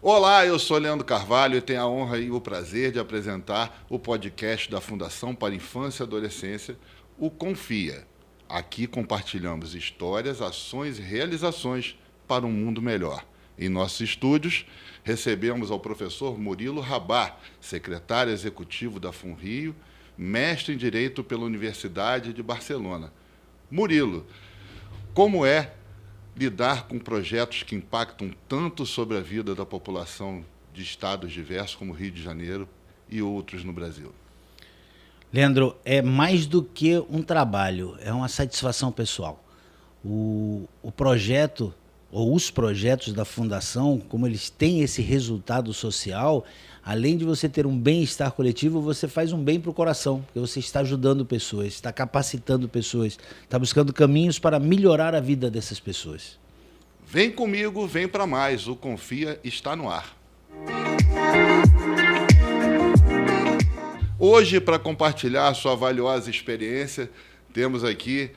Olá, eu sou Leandro Carvalho e tenho a honra e o prazer de apresentar o podcast da Fundação para Infância e Adolescência, o Confia. Aqui compartilhamos histórias, ações e realizações para um mundo melhor. Em nossos estúdios, recebemos ao professor Murilo Rabá, secretário executivo da FUNRIO, mestre em Direito pela Universidade de Barcelona. Murilo, como é lidar com projetos que impactam tanto sobre a vida da população de estados diversos como Rio de Janeiro e outros no Brasil? Leandro, é mais do que um trabalho, é uma satisfação pessoal. O projeto, ou os projetos da Fundação, como eles têm esse resultado social, além de você ter um bem-estar coletivo, você faz um bem para o coração, porque você está ajudando pessoas, está capacitando pessoas, está buscando caminhos para melhorar a vida dessas pessoas. Vem comigo, vem para mais, o Confia está no ar. Hoje, para compartilhar sua valiosa experiência, temos aqui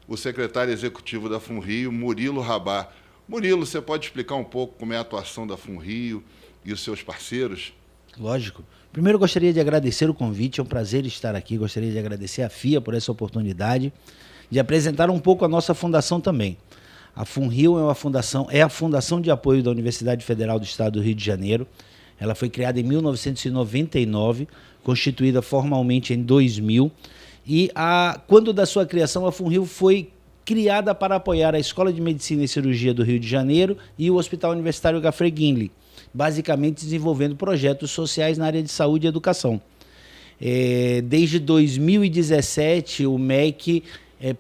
o secretário executivo da FUNRIO, Murilo Rabá. Murilo, você pode explicar um pouco como é a atuação da FUNRIO e os seus parceiros? Lógico. Primeiro, gostaria de agradecer o convite, é um prazer estar aqui. Gostaria de agradecer à FIA por essa oportunidade de apresentar um pouco a nossa fundação também. A FUNRIO é a fundação de apoio da Universidade Federal do Estado do Rio de Janeiro. Ela foi criada em 1999, constituída formalmente em 2000. E quando da sua criação, a FUNRIO foi criada para apoiar a Escola de Medicina e Cirurgia do Rio de Janeiro e o Hospital Universitário Geoffrey Guinle, basicamente desenvolvendo projetos sociais na área de saúde e educação. Desde 2017, o MEC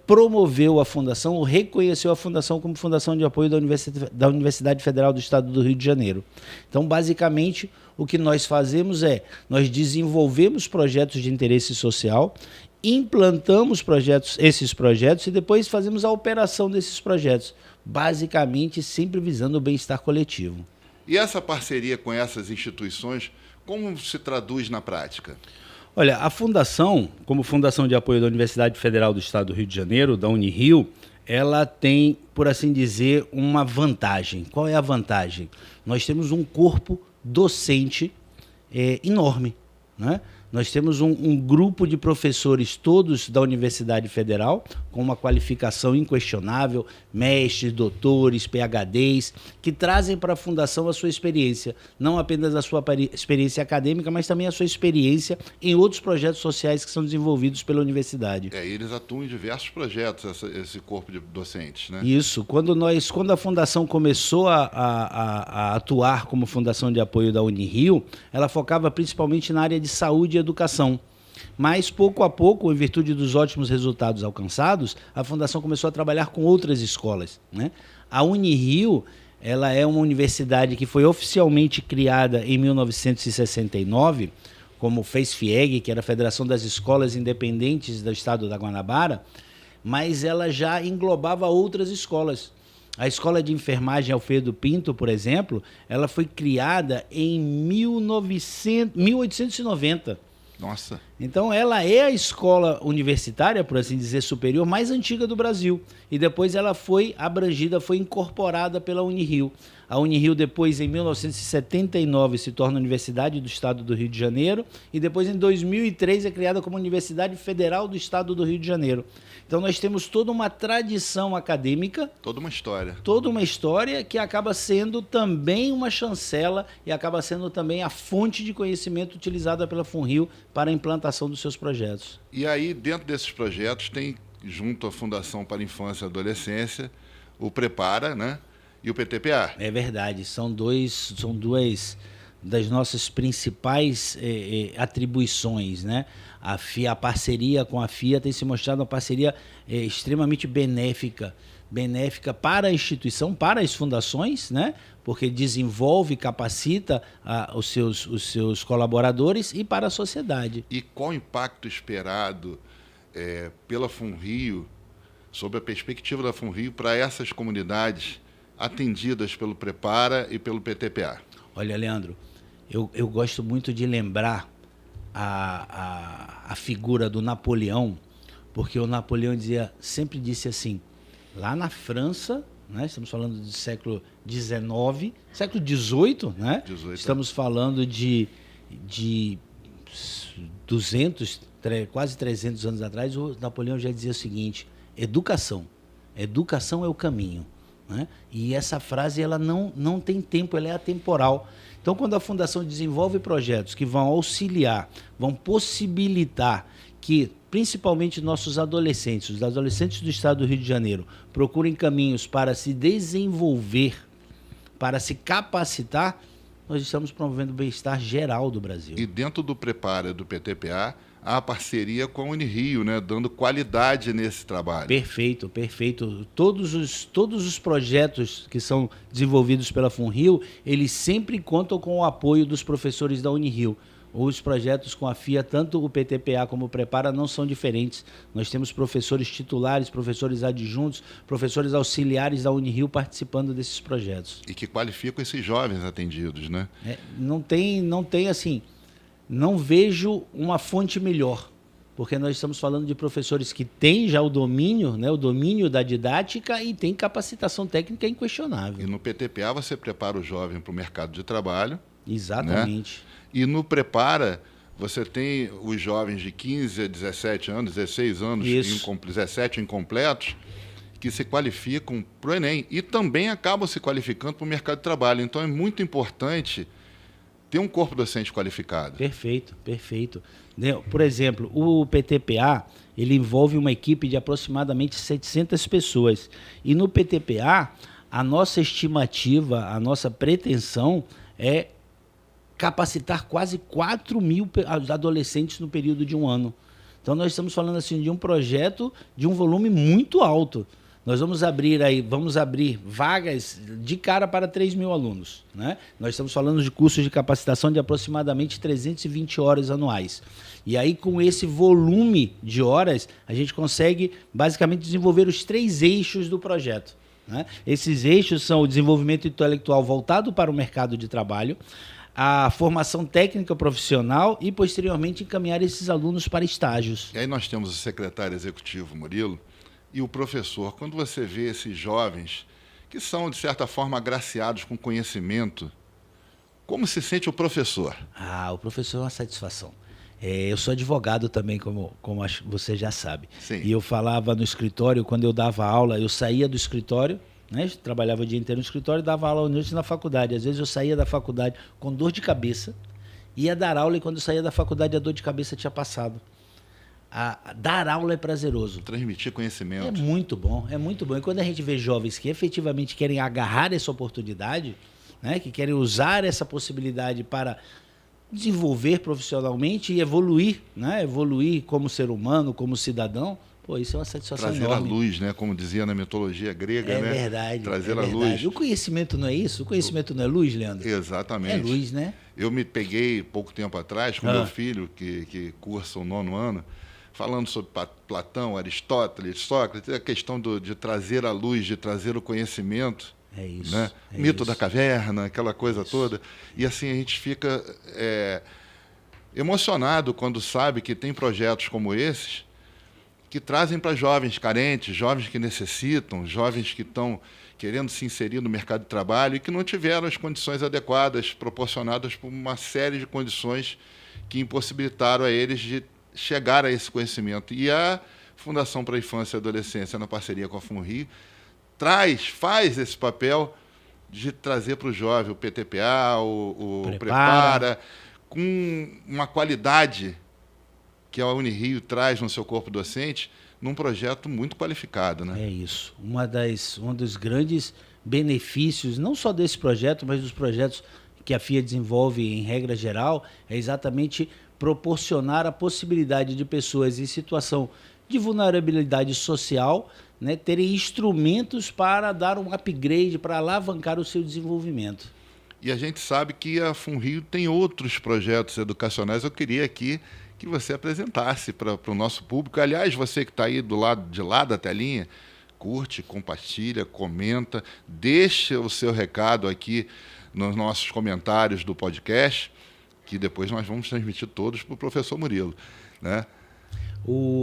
promoveu a Fundação, ou reconheceu a Fundação como Fundação de Apoio da Universidade Federal do Estado do Rio de Janeiro. Então, basicamente, o que nós fazemos nós desenvolvemos projetos de interesse social, implantamos esses projetos e depois fazemos a operação desses projetos, basicamente sempre visando o bem-estar coletivo. E essa parceria com essas instituições, como se traduz na prática? Olha, a Fundação, como Fundação de Apoio da Universidade Federal do Estado do Rio de Janeiro, da Unirio, ela tem, por assim dizer, uma vantagem. Qual é a vantagem? Nós temos um corpo docente enorme, né? Nós temos um grupo de professores, todos da Universidade Federal, com uma qualificação inquestionável, mestres, doutores, PhDs, que trazem para a Fundação a sua experiência, não apenas a sua experiência acadêmica, mas também a sua experiência em outros projetos sociais que são desenvolvidos pela universidade. Eles atuam em diversos projetos, esse corpo de docentes, né? Isso. Quando a Fundação começou a atuar como Fundação de Apoio da Unirio, ela focava principalmente na área de saúde e educação. Mas, pouco a pouco, em virtude dos ótimos resultados alcançados, a Fundação começou a trabalhar com outras escolas, né? A Unirio, ela é uma universidade que foi oficialmente criada em 1969, como FESFIEG, que era a Federação das Escolas Independentes do Estado da Guanabara, mas ela já englobava outras escolas. A Escola de Enfermagem Alfredo Pinto, por exemplo, ela foi criada em 1890. Nossa. Então, ela é a escola universitária, por assim dizer, superior, mais antiga do Brasil. E depois ela foi abrangida, foi incorporada pela Unirio. A Unirio, depois, em 1979, se torna Universidade do Estado do Rio de Janeiro. E depois, em 2003, é criada como Universidade Federal do Estado do Rio de Janeiro. Então, nós temos toda uma tradição acadêmica. Toda uma história. Toda uma história que acaba sendo também uma chancela e acaba sendo também a fonte de conhecimento utilizada pela FUNRIO para a implantação dos seus projetos. E aí, dentro desses projetos, tem, junto à Fundação para a Infância e Adolescência, o Prepara, né? E o PTPA. É verdade, são duas das nossas principais atribuições, né? A parceria com a FIA tem se mostrado uma parceria extremamente benéfica para a instituição, para as fundações, né? Porque desenvolve e capacita os seus colaboradores e para a sociedade. E qual o impacto esperado pela FUNRIO, sob a perspectiva da FUNRIO, para essas comunidades atendidas pelo Prepara e pelo PTPA? Olha, Leandro, eu gosto muito de lembrar a figura do Napoleão, porque o Napoleão sempre disse assim, lá na França, né? Estamos falando do século XIX, século XVIII, né? 18. Estamos falando de 200, quase 300 anos atrás, o Napoleão já dizia o seguinte: educação é o caminho, né? E essa frase ela não tem tempo, ela é atemporal. Então, quando a Fundação desenvolve projetos que vão auxiliar, vão possibilitar que, principalmente nossos adolescentes, os adolescentes do estado do Rio de Janeiro, procurem caminhos para se desenvolver, para se capacitar, nós estamos promovendo o bem-estar geral do Brasil. E dentro do Prepara, do PTPA, há a parceria com a Unirio, né, dando qualidade nesse trabalho. Perfeito, perfeito. Todos os projetos que são desenvolvidos pela FUNRIO, eles sempre contam com o apoio dos professores da Unirio. Os projetos com a FIA, tanto o PTPA como o Prepara, não são diferentes. Nós temos professores titulares, professores adjuntos, professores auxiliares da Unirio participando desses projetos. E que qualificam esses jovens atendidos, né? Não tem assim, não vejo uma fonte melhor, porque nós estamos falando de professores que têm já o domínio, né, o domínio da didática e têm capacitação técnica inquestionável. E no PTPA você prepara o jovem para o mercado de trabalho. Exatamente. Né? E no Prepara, você tem os jovens de 15 a 17 anos, 16 anos, 17 incompletos, que se qualificam para o Enem e também acabam se qualificando para o mercado de trabalho. Então, é muito importante ter um corpo docente qualificado. Perfeito, perfeito. Por exemplo, o PTPA, ele envolve uma equipe de aproximadamente 700 pessoas. E no PTPA, a nossa estimativa, a nossa pretensão é capacitar quase 4.000 adolescentes no período de um ano. Então, nós estamos falando assim de um projeto de um volume muito alto. Nós vamos abrir vagas de cara para 3.000 alunos, né? Nós estamos falando de cursos de capacitação de aproximadamente 320 horas anuais. E aí, com esse volume de horas, a gente consegue basicamente desenvolver os 3 eixos do projeto, né? Esses eixos são o desenvolvimento intelectual voltado para o mercado de trabalho, a formação técnica profissional e, posteriormente, encaminhar esses alunos para estágios. E aí nós temos o secretário executivo, Murilo, e o professor. Quando você vê esses jovens que são, de certa forma, agraciados com conhecimento, como se sente o professor? O professor é uma satisfação. Eu sou advogado também, como você já sabe. Sim. E eu falava no escritório, quando eu dava aula, eu saía do escritório, né? Trabalhava o dia inteiro no escritório e dava aula à noite na faculdade. Às vezes eu saía da faculdade com dor de cabeça, ia dar aula e quando eu saía da faculdade a dor de cabeça tinha passado. Dar aula é prazeroso. Transmitir conhecimento. É muito bom, é muito bom. E quando a gente vê jovens que efetivamente querem agarrar essa oportunidade, né? Que querem usar essa possibilidade para desenvolver profissionalmente e evoluir, né? Evoluir como ser humano, como cidadão, pô, isso é uma satisfação enorme. Trazer a luz, né? Como dizia na mitologia grega, né? Verdade. Trazer a luz. O conhecimento não é isso? O conhecimento não é luz, Leandro? Exatamente. É luz, né? Eu me peguei pouco tempo atrás com meu filho, que cursa o 9º ano, falando sobre Platão, Aristóteles, Sócrates, a questão de trazer a luz, de trazer o conhecimento. É isso. Né? Mito da caverna, aquela coisa toda. E assim a gente fica emocionado quando sabe que tem projetos como esses que trazem para jovens carentes, jovens que necessitam, jovens que estão querendo se inserir no mercado de trabalho e que não tiveram as condições adequadas, proporcionadas por uma série de condições que impossibilitaram a eles de chegar a esse conhecimento. E a Fundação para a Infância e Adolescência, na parceria com a FUNRIO, faz esse papel de trazer para o jovem o PTPA, o Prepara, com uma qualidade que a Unirio traz no seu corpo docente, num projeto muito qualificado, né? É isso. Um dos grandes benefícios, não só desse projeto, mas dos projetos que a FIA desenvolve em regra geral, é exatamente proporcionar a possibilidade de pessoas em situação de vulnerabilidade social, né, terem instrumentos para dar um upgrade, para alavancar o seu desenvolvimento. E a gente sabe que a FUNRIO tem outros projetos educacionais. Eu queria aqui que você apresentasse para o nosso público. Aliás, você que está aí do lado de lá da telinha, curte, compartilha, comenta, deixa o seu recado aqui nos nossos comentários do podcast, que depois nós vamos transmitir todos para o professor Murilo, né?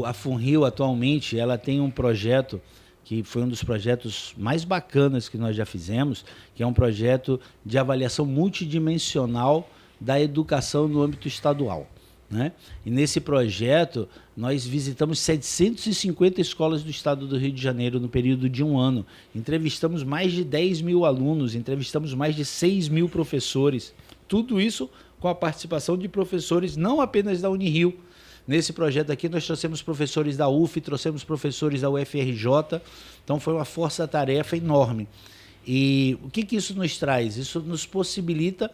A FUNRIO, atualmente, ela tem um projeto que foi um dos projetos mais bacanas que nós já fizemos, que é um projeto de avaliação multidimensional da educação no âmbito estadual, né? E nesse projeto, nós visitamos 750 escolas do estado do Rio de Janeiro no período de um ano. Entrevistamos mais de 10 mil alunos, entrevistamos mais de 6 mil professores. Tudo isso com a participação de professores não apenas da Unirio. Nesse projeto aqui, nós trouxemos professores da UF, trouxemos professores da UFRJ. Então, foi uma força-tarefa enorme. E o que isso nos traz? Isso nos possibilita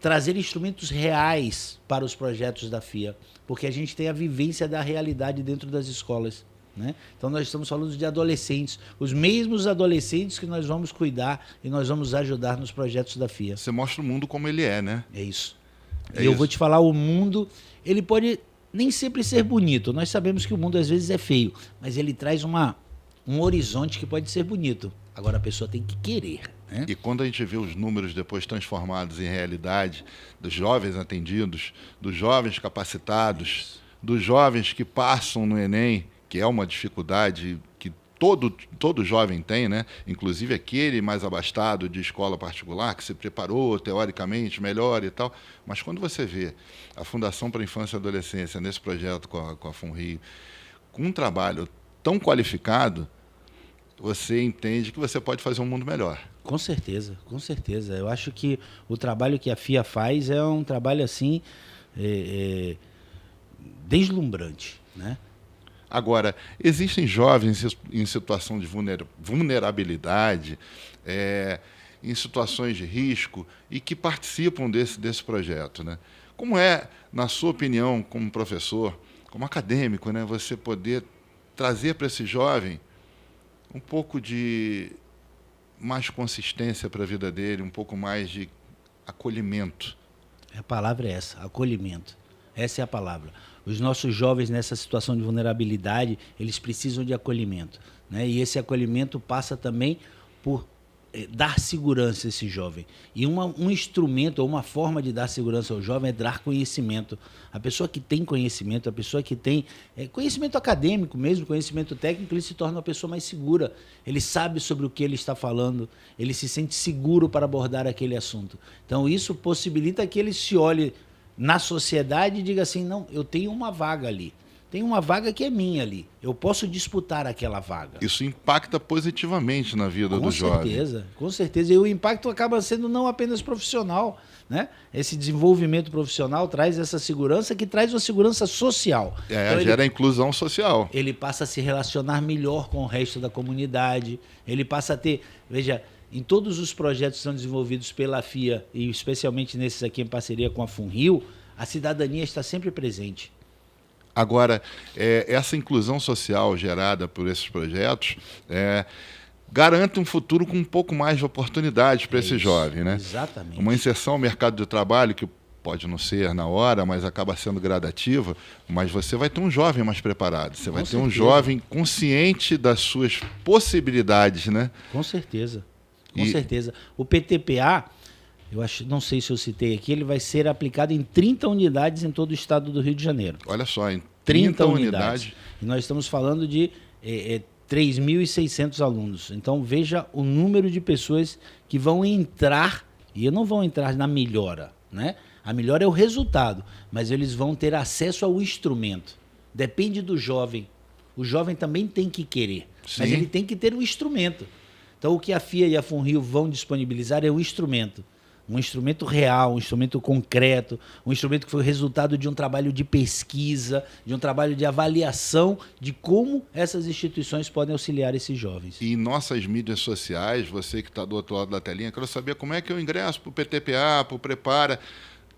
trazer instrumentos reais para os projetos da FIA, porque a gente tem a vivência da realidade dentro das escolas, né? Então nós estamos falando de adolescentes, os mesmos adolescentes que nós vamos cuidar e nós vamos ajudar nos projetos da FIA. Você mostra o mundo como ele é, né? É isso. E eu vou te falar, o mundo, ele pode nem sempre ser bonito, nós sabemos que o mundo às vezes é feio, mas ele traz um horizonte que pode ser bonito. Agora a pessoa tem que querer, né? E quando a gente vê os números depois transformados em realidade, dos jovens atendidos, dos jovens capacitados, dos jovens que passam no Enem, que é uma dificuldade que todo jovem tem, né? Inclusive aquele mais abastado de escola particular, que se preparou teoricamente melhor e tal. Mas quando você vê a Fundação para a Infância e Adolescência nesse projeto com a FUNRIO, com um trabalho tão qualificado, você entende que você pode fazer um mundo melhor. Com certeza, com certeza. Eu acho que o trabalho que a FIA faz é um trabalho assim deslumbrante, né? Agora, existem jovens em situação de vulnerabilidade, em situações de risco e que participam desse projeto, né? Como é, na sua opinião, como professor, como acadêmico, né, você poder trazer para esse jovem um pouco de mais consistência para a vida dele, um pouco mais de acolhimento? A palavra é essa, acolhimento. Essa é a palavra. Os nossos jovens nessa situação de vulnerabilidade, eles precisam de acolhimento, né? E esse acolhimento passa também por dar segurança a esse jovem. E um instrumento ou uma forma de dar segurança ao jovem é dar conhecimento. A pessoa que tem conhecimento, a pessoa que tem conhecimento acadêmico mesmo, conhecimento técnico, ele se torna uma pessoa mais segura. Ele sabe sobre o que ele está falando, ele se sente seguro para abordar aquele assunto. Então isso possibilita que ele se olhe na sociedade e diga assim, não, eu tenho uma vaga ali. Tem uma vaga que é minha ali. Eu posso disputar aquela vaga. Isso impacta positivamente na vida do jovem. Com certeza, com certeza. E o impacto acaba sendo não apenas profissional, né? Esse desenvolvimento profissional traz essa segurança que traz uma segurança social. Então gera a inclusão social. Ele passa a se relacionar melhor com o resto da comunidade. Ele passa a ter... Veja, em todos os projetos que são desenvolvidos pela FIA, e especialmente nesses aqui em parceria com a FUNRIO, a cidadania está sempre presente. Agora, essa inclusão social gerada por esses projetos garante um futuro com um pouco mais de oportunidades para esse jovem, né? Exatamente. Uma inserção ao mercado de trabalho que pode não ser na hora, mas acaba sendo gradativa, mas você vai ter um jovem mais preparado, você vai ter um jovem consciente das suas possibilidades, né? Com certeza, com certeza. O PTPA, eu acho, não sei se eu citei aqui, ele vai ser aplicado em 30 unidades em todo o estado do Rio de Janeiro. Olha só, em 30 unidades. E nós estamos falando de 3.600 alunos. Então, veja o número de pessoas que vão entrar, e não vão entrar na melhora, né? A melhora é o resultado, mas eles vão ter acesso ao instrumento. Depende do jovem. O jovem também tem que querer, mas ele tem que ter um instrumento. Então, o que a FIA e a FUNRIO vão disponibilizar é um instrumento real, um instrumento concreto, um instrumento que foi resultado de um trabalho de pesquisa, de um trabalho de avaliação de como essas instituições podem auxiliar esses jovens. E em nossas mídias sociais, você que está do outro lado da telinha, quero saber como é que eu ingresso para o PTPA, para o Prepara.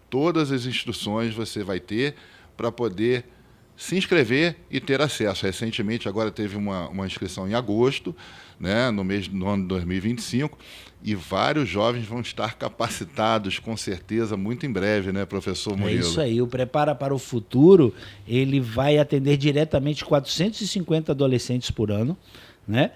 Todas as instruções você vai ter para poder se inscrever e ter acesso. Recentemente, agora teve uma inscrição em agosto, né, no ano de 2025, e vários jovens vão estar capacitados, com certeza, muito em breve, né, professor Murilo? É isso aí. O Prepara para o Futuro, ele vai atender diretamente 450 adolescentes por ano, né?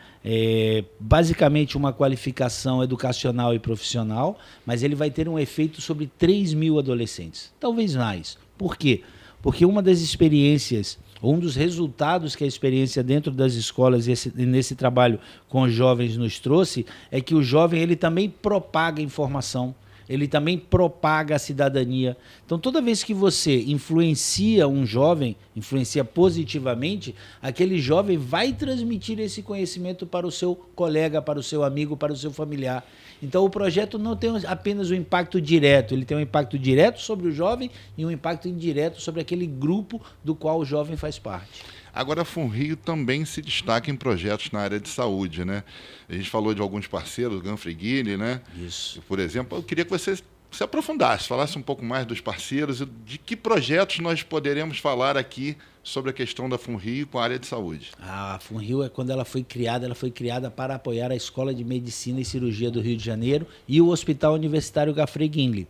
Basicamente uma qualificação educacional e profissional, mas ele vai ter um efeito sobre 3.000 adolescentes, talvez mais. Por quê? Porque uma das experiências um dos resultados que a experiência dentro das escolas e nesse trabalho com os jovens nos trouxe, é que o jovem ele também propaga informação, ele também propaga a cidadania. Então, toda vez que você influencia um jovem, influencia positivamente, aquele jovem vai transmitir esse conhecimento para o seu colega, para o seu amigo, para o seu familiar. Então, o projeto não tem apenas um impacto direto, ele tem um impacto direto sobre o jovem e um impacto indireto sobre aquele grupo do qual o jovem faz parte. Agora, a FUNRIO também se destaca em projetos na área de saúde, né? A gente falou de alguns parceiros, o Ganfreguini, né? Isso. Por exemplo, eu queria que você se aprofundasse, falasse um pouco mais dos parceiros e de que projetos nós poderemos falar aqui sobre a questão da FUNRIO com a área de saúde. A FUNRIO, quando ela foi criada para apoiar a Escola de Medicina e Cirurgia do Rio de Janeiro e o Hospital Universitário Ganfreguini,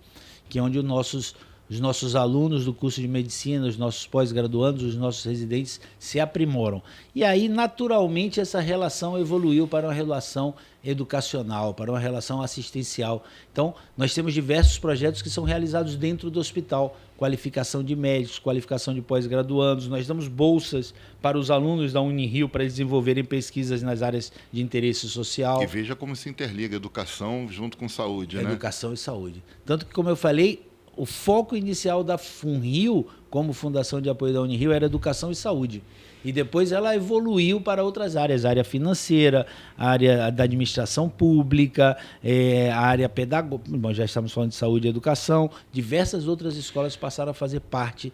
que é onde os nossos alunos do curso de medicina, os nossos pós-graduandos, os nossos residentes se aprimoram. E aí, naturalmente, essa relação evoluiu para uma relação educacional, para uma relação assistencial. Então, nós temos diversos projetos que são realizados dentro do hospital, qualificação de médicos, qualificação de pós-graduandos. Nós damos bolsas para os alunos da Unirio para desenvolverem pesquisas nas áreas de interesse social. E veja como se interliga educação junto com saúde, né? Educação e saúde. Tanto que, como eu falei, o foco inicial da FUNRIO, como Fundação de Apoio da Unirio, era educação e saúde. E depois ela evoluiu para outras áreas, a área financeira, a área da administração pública, a área pedagógica. Bom, já estamos falando de saúde e educação. Diversas outras escolas passaram a fazer parte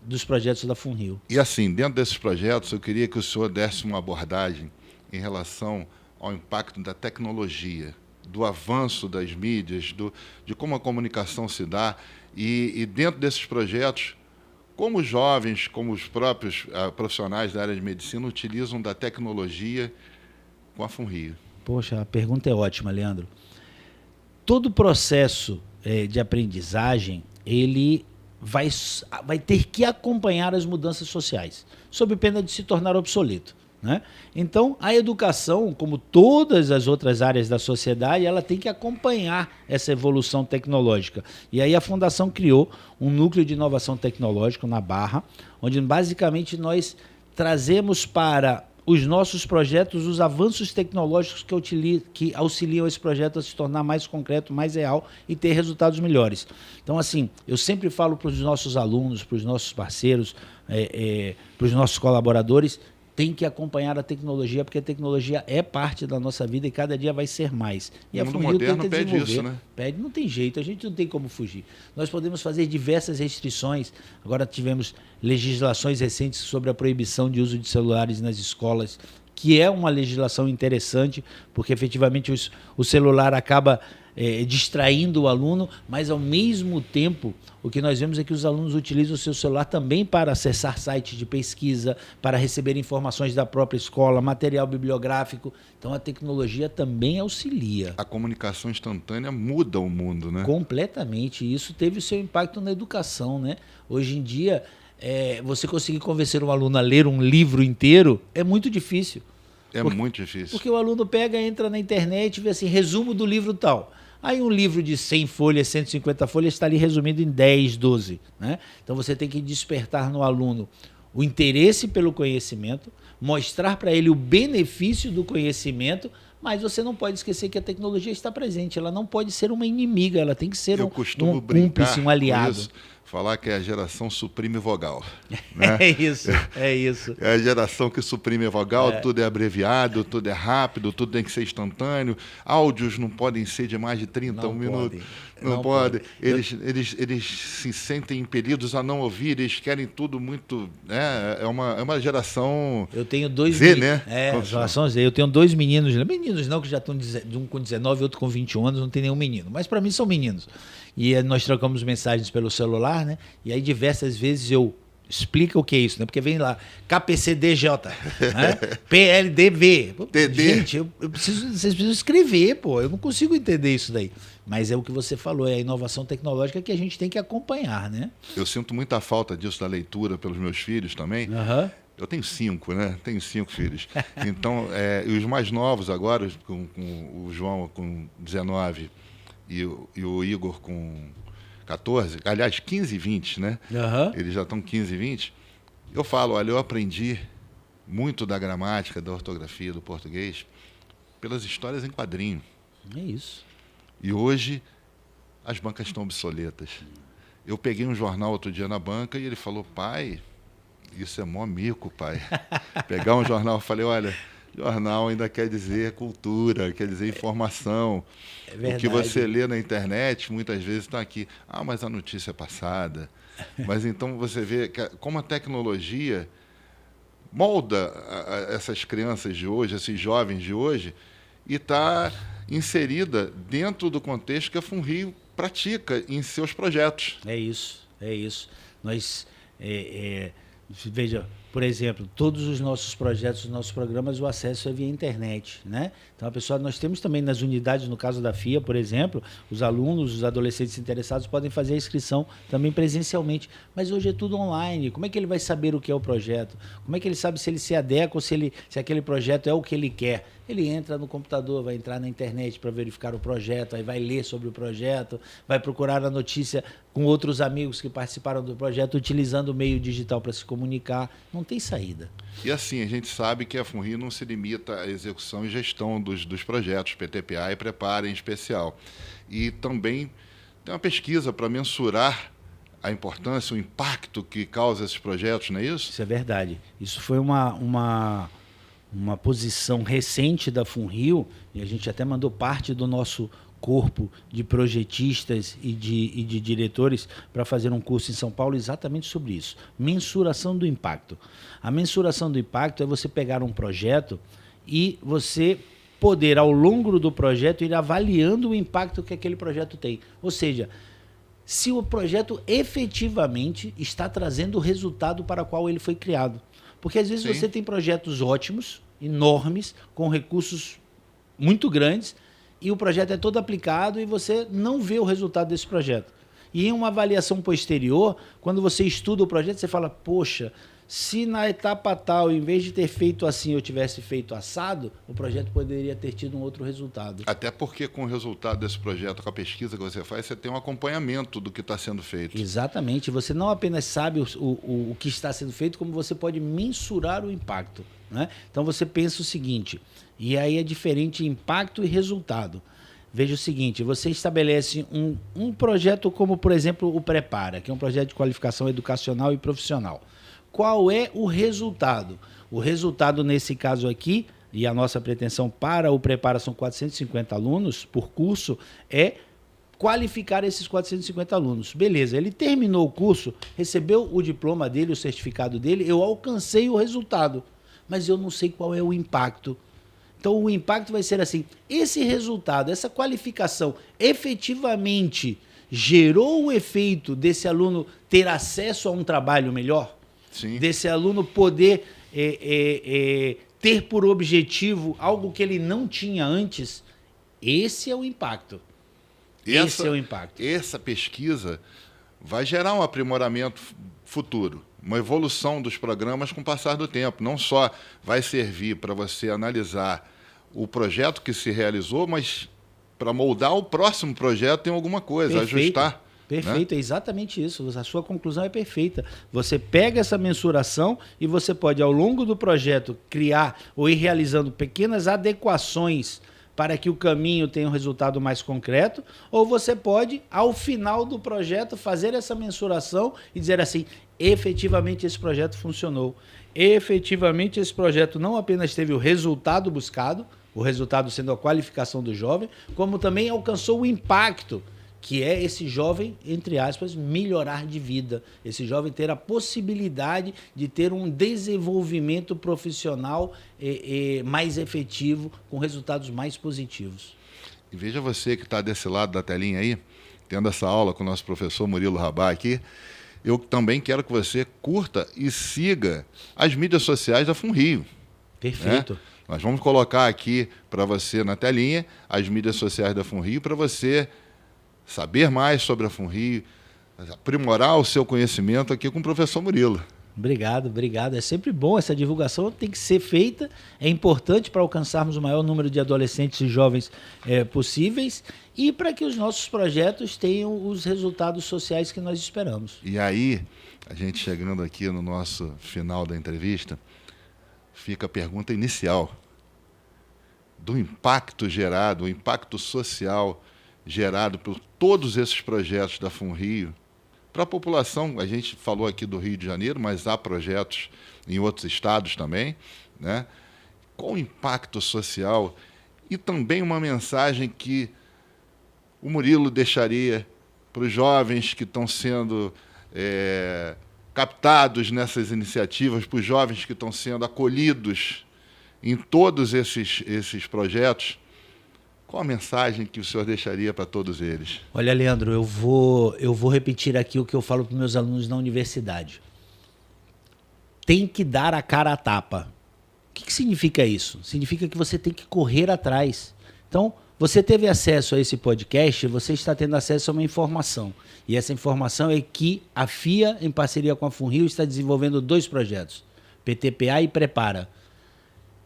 dos projetos da FUNRIO. E assim, dentro desses projetos, eu queria que o senhor desse uma abordagem em relação ao impacto da tecnologia, do avanço das mídias, de como a comunicação se dá, e dentro desses projetos, como os jovens, como os próprios profissionais da área de medicina utilizam da tecnologia com a FUNRIO. Poxa, a pergunta é ótima, Leandro. Todo o processo de aprendizagem, ele vai ter que acompanhar as mudanças sociais, sob pena de se tornar obsoleto, né? Então, a educação, como todas as outras áreas da sociedade, ela tem que acompanhar essa evolução tecnológica. E aí a Fundação criou um núcleo de inovação tecnológica na Barra, onde basicamente nós trazemos para os nossos projetos os avanços tecnológicos que auxiliam esse projeto a se tornar mais concreto, mais real e ter resultados melhores. Então, assim, eu sempre falo para os nossos alunos, para os nossos parceiros, para os nossos colaboradores, tem que acompanhar a tecnologia, porque a tecnologia é parte da nossa vida e cada dia vai ser mais. E o mundo moderno pede isso, né? Pede, não tem jeito, a gente não tem como fugir. Nós podemos fazer diversas restrições. Agora tivemos legislações recentes sobre a proibição de uso de celulares nas escolas, que é uma legislação interessante, porque efetivamente o celular acaba distraindo o aluno, mas ao mesmo tempo o que nós vemos é que os alunos utilizam o seu celular também para acessar sites de pesquisa, para receber informações da própria escola, material bibliográfico. Então a tecnologia também auxilia. A comunicação instantânea muda o mundo, né? Completamente. Isso teve o seu impacto na educação, né? Hoje em dia, você conseguir convencer um aluno a ler um livro inteiro é muito difícil. Muito difícil. Porque o aluno entra na internet e vê assim, resumo do livro tal. Aí um livro de 100 folhas, 150 folhas está ali resumido em 10, 12. Né? Então você tem que despertar no aluno o interesse pelo conhecimento, mostrar para ele o benefício do conhecimento, mas você não pode esquecer que a tecnologia está presente. Ela não pode ser uma inimiga, ela tem que ser um cúmplice, um aliado. Isso, falar que é a geração suprime vogal. Né? É isso. É a geração que suprime vogal, tudo é abreviado, tudo é rápido, tudo tem que ser instantâneo. Áudios não podem ser de mais de 30 minutos. Não pode. Eles se sentem impelidos a não ouvir, eles querem tudo muito... É uma geração... Eu tenho dois Z, né? Geração Z. Eu tenho dois meninos. Meninos não, que já estão um com 19 e outro com 21 anos, não tem nenhum menino. Mas para mim são meninos. E nós trocamos mensagens pelo celular, né? E aí diversas vezes eu explico o que é isso, né? Porque vem lá, KPCDJ, né? PLDV. Gente, vocês precisam escrever, pô. Eu não consigo entender isso daí. Mas é o que você falou, é a inovação tecnológica que a gente tem que acompanhar, né? Eu sinto muita falta disso da leitura pelos meus filhos também. Uhum. Eu tenho 5, né? Tenho 5 filhos. Então, e os mais novos agora, com o João com 19 e o Igor com 14, aliás, 15 e 20, né? Uhum. Eles já estão 15 e 20. Eu falo, olha, eu aprendi muito da gramática, da ortografia, do português, pelas histórias em quadrinho. É isso. E hoje as bancas estão obsoletas. Eu peguei um jornal outro dia na banca e ele falou, pai, isso é mó mico, pai. Pegar um jornal, eu falei, olha, jornal ainda quer dizer cultura, quer dizer informação. É verdade. O que você lê na internet, muitas vezes está aqui. Ah, mas a notícia é passada. Mas então você vê como a tecnologia molda essas crianças de hoje, esses jovens de hoje, e está inserida dentro do contexto que a FUNRIO pratica em seus projetos. É isso, é isso. Nós, veja, por exemplo, todos os nossos projetos, os nossos programas, o acesso é via internet, né? Então, nós temos também nas unidades, no caso da FIA, por exemplo, os alunos, os adolescentes interessados podem fazer a inscrição também presencialmente, mas hoje é tudo online. Como é que ele vai saber o que é o projeto? Como é que ele sabe se ele se adequa ou se aquele projeto é o que ele quer? Ele entra no computador, vai entrar na internet para verificar o projeto, aí vai ler sobre o projeto, vai procurar a notícia com outros amigos que participaram do projeto, utilizando o meio digital para se comunicar. Não tem saída. E assim, a gente sabe que a FUNRIO não se limita à execução e gestão dos projetos, PTPA e Prepara em especial. E também tem uma pesquisa para mensurar a importância, o impacto que causa esses projetos, não é isso? Isso é verdade. Isso foi uma posição recente da FUNRIO, e a gente até mandou parte do nosso corpo de projetistas e de diretores para fazer um curso em São Paulo exatamente sobre isso. Mensuração do impacto. A mensuração do impacto é você pegar um projeto e você poder, ao longo do projeto, ir avaliando o impacto que aquele projeto tem. Ou seja, se o projeto efetivamente está trazendo o resultado para o qual ele foi criado. Porque às vezes você tem projetos ótimos, enormes, com recursos muito grandes, e o projeto é todo aplicado e você não vê o resultado desse projeto. E em uma avaliação posterior, quando você estuda o projeto, você fala, poxa, se na etapa tal, em vez de ter feito assim, eu tivesse feito assado, o projeto poderia ter tido um outro resultado. Até porque com o resultado desse projeto, com a pesquisa que você faz, você tem um acompanhamento do que está sendo feito. Exatamente. Você não apenas sabe o que está sendo feito, como você pode mensurar o impacto, né? Então você pensa o seguinte, e aí é diferente impacto e resultado. Veja o seguinte, você estabelece um projeto como, por exemplo, o Prepara, que é um projeto de qualificação educacional e profissional. Qual é o resultado? O resultado, nesse caso aqui, e a nossa pretensão para o Prepara são 450 alunos por curso, é qualificar esses 450 alunos. Beleza, ele terminou o curso, recebeu o diploma dele, o certificado dele, eu alcancei o resultado, mas eu não sei qual é o impacto. Então, o impacto vai ser assim, esse resultado, essa qualificação, efetivamente gerou o efeito desse aluno ter acesso a um trabalho melhor? Sim. Desse aluno poder ter por objetivo algo que ele não tinha antes? Esse é o impacto. Esse é o impacto. Essa pesquisa vai gerar um aprimoramento futuro, uma evolução dos programas com o passar do tempo. Não só vai servir para você analisar o projeto que se realizou, mas para moldar o próximo projeto em alguma coisa, Perfeito. ajustar. Perfeito, né? É exatamente isso. A sua conclusão é perfeita. Você pega essa mensuração e você pode, ao longo do projeto, criar ou ir realizando pequenas adequações para que o caminho tenha um resultado mais concreto, ou você pode, ao final do projeto, fazer essa mensuração e dizer assim, efetivamente esse projeto funcionou. Efetivamente esse projeto não apenas teve o resultado buscado, o resultado sendo a qualificação do jovem, como também alcançou o impacto, que é esse jovem, entre aspas, melhorar de vida. Esse jovem ter a possibilidade de ter um desenvolvimento profissional mais efetivo, com resultados mais positivos. E veja você que está desse lado da telinha aí, tendo essa aula com o nosso professor Murilo Rabá aqui, eu também quero que você curta e siga as mídias sociais da FUNRIO. Perfeito. Né? Nós vamos colocar aqui para você na telinha as mídias sociais da FUNRIO para você saber mais sobre a FUNRIO, aprimorar o seu conhecimento aqui com o professor Murilo. Obrigado. É sempre bom, essa divulgação tem que ser feita, é importante para alcançarmos o maior número de adolescentes e jovens possíveis e para que os nossos projetos tenham os resultados sociais que nós esperamos. E aí, a gente chegando aqui no nosso final da entrevista, fica a pergunta inicial do impacto gerado, o impacto social gerado por todos esses projetos da FUNRIO. Para a população, a gente falou aqui do Rio de Janeiro, mas há projetos em outros estados também, né? Qual o impacto social e também uma mensagem que o Murilo deixaria para os jovens que estão sendo captados nessas iniciativas, para os jovens que estão sendo acolhidos em todos esses projetos? Qual a mensagem que o senhor deixaria para todos eles? Olha, Leandro, eu vou repetir aqui o que eu falo para os meus alunos na universidade. Tem que dar a cara à tapa. O que significa isso? Significa que você tem que correr atrás. Então, você teve acesso a esse podcast, você está tendo acesso a uma informação. E essa informação é que a FIA, em parceria com a FUNRIO, está desenvolvendo 2 projetos, PTPA e Prepara.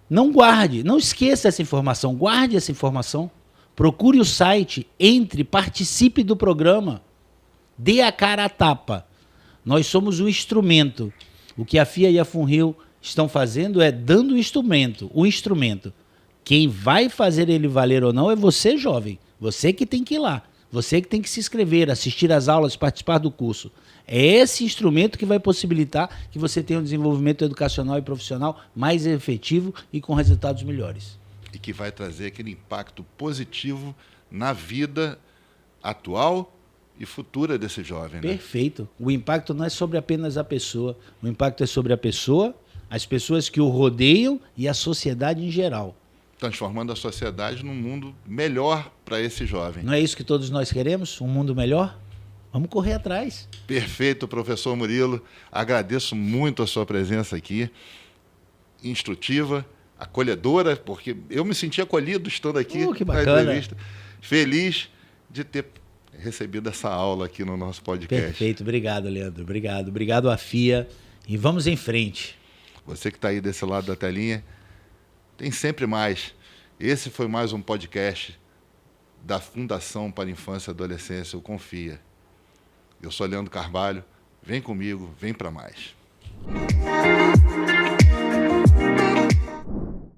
Não guarde, não esqueça essa informação, guarde essa informação, procure o site, entre, participe do programa, dê a cara à tapa. Nós somos um instrumento. O que a FIA e a FUNRIO estão fazendo é dando o instrumento. Quem vai fazer ele valer ou não é você, jovem. Você que tem que ir lá, você que tem que se inscrever, assistir às aulas, participar do curso. É esse instrumento que vai possibilitar que você tenha um desenvolvimento educacional e profissional mais efetivo e com resultados melhores. E que vai trazer aquele impacto positivo na vida atual e futura desse jovem. Perfeito. Né? O impacto não é sobre apenas a pessoa. O impacto é sobre a pessoa, as pessoas que o rodeiam e a sociedade em geral. Transformando a sociedade num mundo melhor para esse jovem. Não é isso que todos nós queremos? Um mundo melhor? Vamos correr atrás. Perfeito, professor Murilo. Agradeço muito a sua presença aqui, instrutiva, acolhedora, porque eu me senti acolhido estando aqui que na bacana. entrevista. Feliz de ter recebido essa aula aqui no nosso podcast. Perfeito, obrigado, Leandro. Obrigado à FIA. E vamos em frente. Você que está aí desse lado da telinha, tem sempre mais. Esse foi mais um podcast da Fundação para a Infância e Adolescência, o Confia. Eu sou Leandro Carvalho, vem comigo, vem para mais.